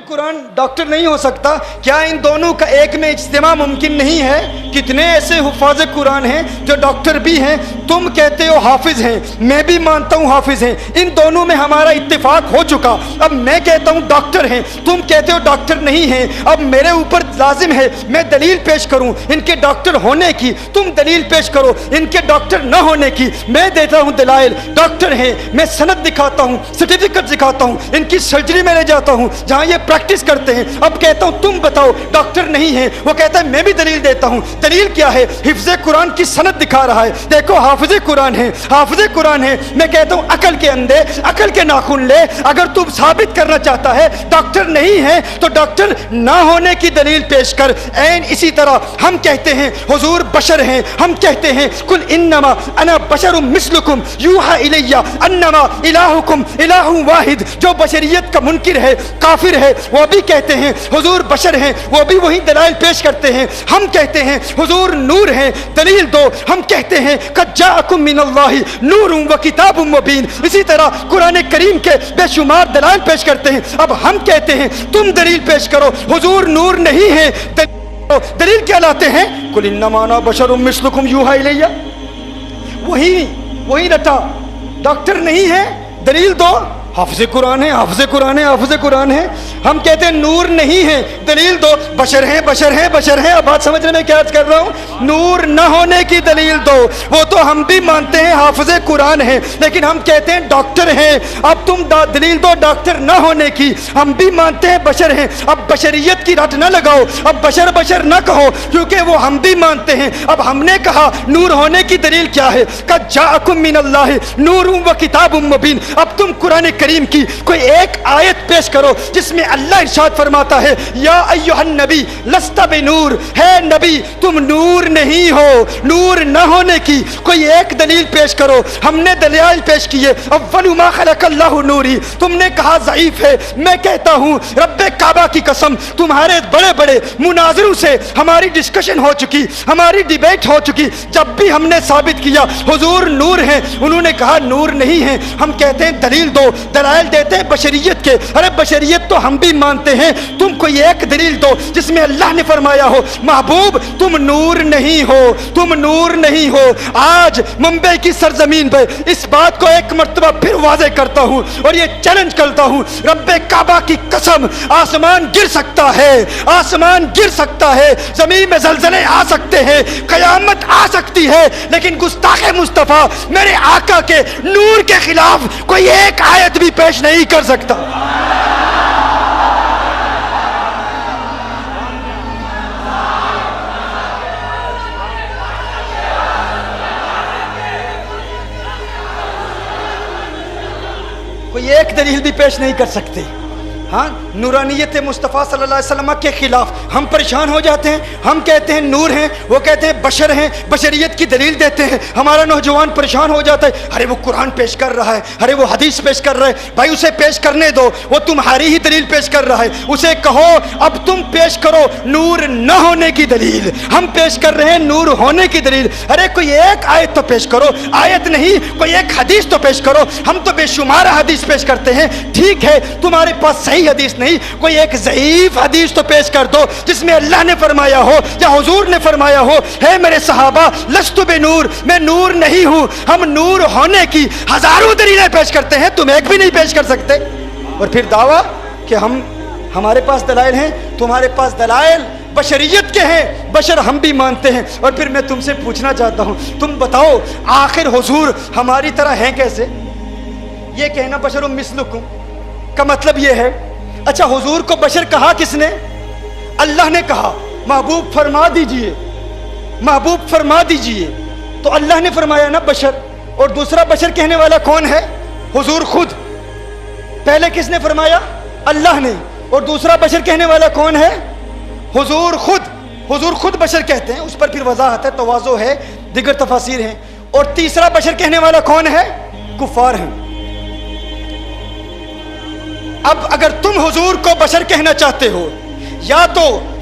قرآن doctor نہیں ہو سکتا؟ کیا ان دونوں کا ایک میں اجتماع ممکن نہیں ہے؟ کتنے ایسے حفاظ قرآن ہیں جو ڈاکٹر بھی ہیں، تم کہتے ہو حافظ ہیں، میں بھی مانتا ہوں حافظ ہیں، ان دونوں میں ہمارا اتفاق ہو چکا۔ اب میں کہتا ہوں ڈاکٹر ہیں، تم کہتے ہو ڈاکٹر نہیں ہیں، اب میرے اوپر لازم ہے میں دلیل پیش کروں ان کے ڈاکٹر ہونے کی، تم دلیل پیش کرو ان کے ڈاکٹر نہ ہونے کی۔ میں دیتا ہوں دلائل، ڈاکٹر ہیں، میں سند دکھاتا ہوں، سرٹیفکیٹ دکھاتا ہوں، ان کی سرجری میں لے جاتا ہوں جہاں یہ پریکٹس کرتے ہیں۔ اب کہتا ہوں تم بتاؤ ڈاکٹر نہیں ہیں، وہ کہتا ہے میں بھی دلیل دیتا ہوں۔ دلیل کیا ہے؟ حفظ قرآن کی سند دکھا رہا ہے، دیکھو حافظ قرآن ہے، حافظ قرآن ہے۔ میں کہتا ہوں عقل کے اندے، عقل کے ناخن لے، اگر تم ثابت کرنا چاہتا ہے ڈاکٹر نہیں ہے تو ڈاکٹر نہ ہونے کی دلیل پیش کر۔ این اسی طرح ہم کہتے ہیں حضور بشر ہیں، ہم کہتے ہیں قل انما انا بشر مثلکم یوحى الی انما الہکم الہ واحد۔ جو بشریت کا منکر ہے، کافر ہے، وہ بھی کہتے ہیں حضور بشر ہیں، وہ بھی وہی دلائل پیش کرتے ہیں۔ ہم کہتے ہیں حضور نور ہیں، دلیل دو۔ ہم کہتے ہیں قد جاءکم من اللہ نور و کتاب مبین۔ اسی طرح قرآن کریم کے بے شمار دلائل پیش کرتے ہیں۔ اب ہم کہتے ہیں تم دلیل پیش کرو، حضور نور نہیں ہے، دلیل کیا لاتے ہیں؟ قل انما انا بشر مثلکم یوحى الی۔ وہی رٹا، ڈاکٹر نہیں ہے، دلیل دو۔ حافظ قرآن ہے، حافظ قرآن ہے، حافظ قرآن ہے۔ ہم کہتے ہیں نور نہیں ہے، دلیل دو۔ بشر ہیں، بشر ہیں، بشر ہیں۔ اب بات سمجھنے میں کیا عرض کر رہا ہوں؟ نور نہ ہونے کی دلیل دو۔ وہ تو ہم بھی مانتے ہیں حافظ قرآن ہے، لیکن ہم کہتے ہیں ڈاکٹر ہیں۔ اب تم دلیل دو ڈاکٹر نہ ہونے کی۔ ہم بھی مانتے ہیں بشر ہیں۔ اب بشریت کی رٹ نہ لگاؤ، اب بشر بشر نہ کہو، کیونکہ وہ ہم بھی مانتے ہیں۔ اب ہم نے کہا نور ہونے کی دلیل کیا ہے؟ قد جاءکم من اللہ نور و کتاب مبین۔ اب تم قرآن کریم کی کوئی ایک آیت پیش کرو جس میں اللہ ارشاد فرماتا ہے یا ایھا النبی لست بنور، ہے نبی تم نور نہیں ہو۔ نور نہ ہونے کی کوئی ایک دلیل پیش کرو۔ ہم نے دلائل پیش کیے۔ اول ما خلق اللہ نوری، تم نے کہا ضعیف ہے۔ میں کہتا ہوں رب کعبہ کی قسم، تمہارے بڑے بڑے مناظروں سے ہماری ڈسکشن ہو چکی، ہماری ڈیبیٹ ہو چکی۔ جب بھی ہم نے ثابت کیا حضور نور ہیں، انہوں نے کہا نور نہیں ہیں۔ ہم کہتے ہیں دلیل دو، دلائل دیتے ہیں بشریت کے۔ ارے بشریت تو ہم بھی مانتے ہیں، تم کوئی ایک دلیل دو جس میں اللہ نے فرمایا ہو محبوب تم نور نہیں ہو، تم نور نہیں ہو۔ آج ممبئی کی سرزمین پہ اس بات کو ایک مرتبہ پھر واضح کرتا ہوں اور یہ چیلنج کرتا ہوں، رب کعبہ کی قسم آسمان گر سکتا ہے، آسمان گر سکتا ہے، زمین میں زلزلے آ سکتے ہیں، قیامت آ سکتی ہے، لیکن گستاخ مصطفیٰ میرے آقا کے نور کے خلاف کوئی ایک آیت بھی پیش نہیں کر سکتا۔ کوئی ایک دلیل بھی پیش نہیں کر سکتے۔ ہاں نورانیت مصطفیٰ صلی اللہ علیہ وسلم کے خلاف ہم پریشان ہو جاتے ہیں۔ ہم کہتے ہیں نور ہیں، وہ کہتے ہیں بشر ہیں، بشریت کی دلیل دیتے ہیں۔ ہمارا نوجوان پریشان ہو جاتا ہے، ارے وہ قرآن پیش کر رہا ہے، ارے وہ حدیث پیش کر رہا ہے۔ بھائی اسے پیش کرنے دو، وہ تمہاری ہی دلیل پیش کر رہا ہے، اسے کہو اب تم پیش کرو نور نہ ہونے کی دلیل۔ ہم پیش کر رہے ہیں نور ہونے کی دلیل۔ ارے کوئی ایک آیت تو پیش کرو، آیت نہیں کوئی ایک حدیث تو پیش کرو۔ ہم تو بے شمار حدیث پیش کرتے ہیں، ٹھیک ہے تمہارے پاس صحیح حدیث نہیں، کوئی ایک ضعیف حدیث تو پیش کر دو جس میں اللہ نے فرمایا ہو یا حضور نے فرمایا ہو ہے میرے صحابہ لست بنور، میں نور نہیں ہوں۔ ہم نور ہونے کی ہزاروں دلیلیں پیش کرتے ہیں، تم ایک بھی نہیں پیش کر سکتے، اور پھر دعویٰ کہ ہمارے پاس دلائل ہیں، تمہارے پاس دلائل بشریت کے ہیں، بشر ہم بھی مانتے ہیں۔ اور پھر میں تم سے پوچھنا چاہتا ہوں، تم بتاؤ آخر حضور ہماری طرح ہیں کیسے؟ یہ کہنا بشر مثلکم کا مطلب یہ ہے، اچھا حضور کو بشر کہا کس نے؟ اللہ نے کہا محبوب فرما دیجئے، محبوب فرما دیجئے، تو اللہ نے فرمایا نا بشر۔ اور دوسرا بشر کہنے والا کون ہے؟ حضور خود۔ پہلے کس نے فرمایا؟ اللہ نے۔ اور دوسرا بشر کہنے والا کون ہے؟ حضور خود۔ حضور خود بشر کہتے ہیں، اس پر پھر وضاحت ہے، تواضع ہے، دیگر تفاسیر ہیں۔ اور تیسرا بشر کہنے والا کون ہے؟ کفار ہیں۔ اب اگر تم حضور کو بشر کہنا چاہتے ہو، یا تو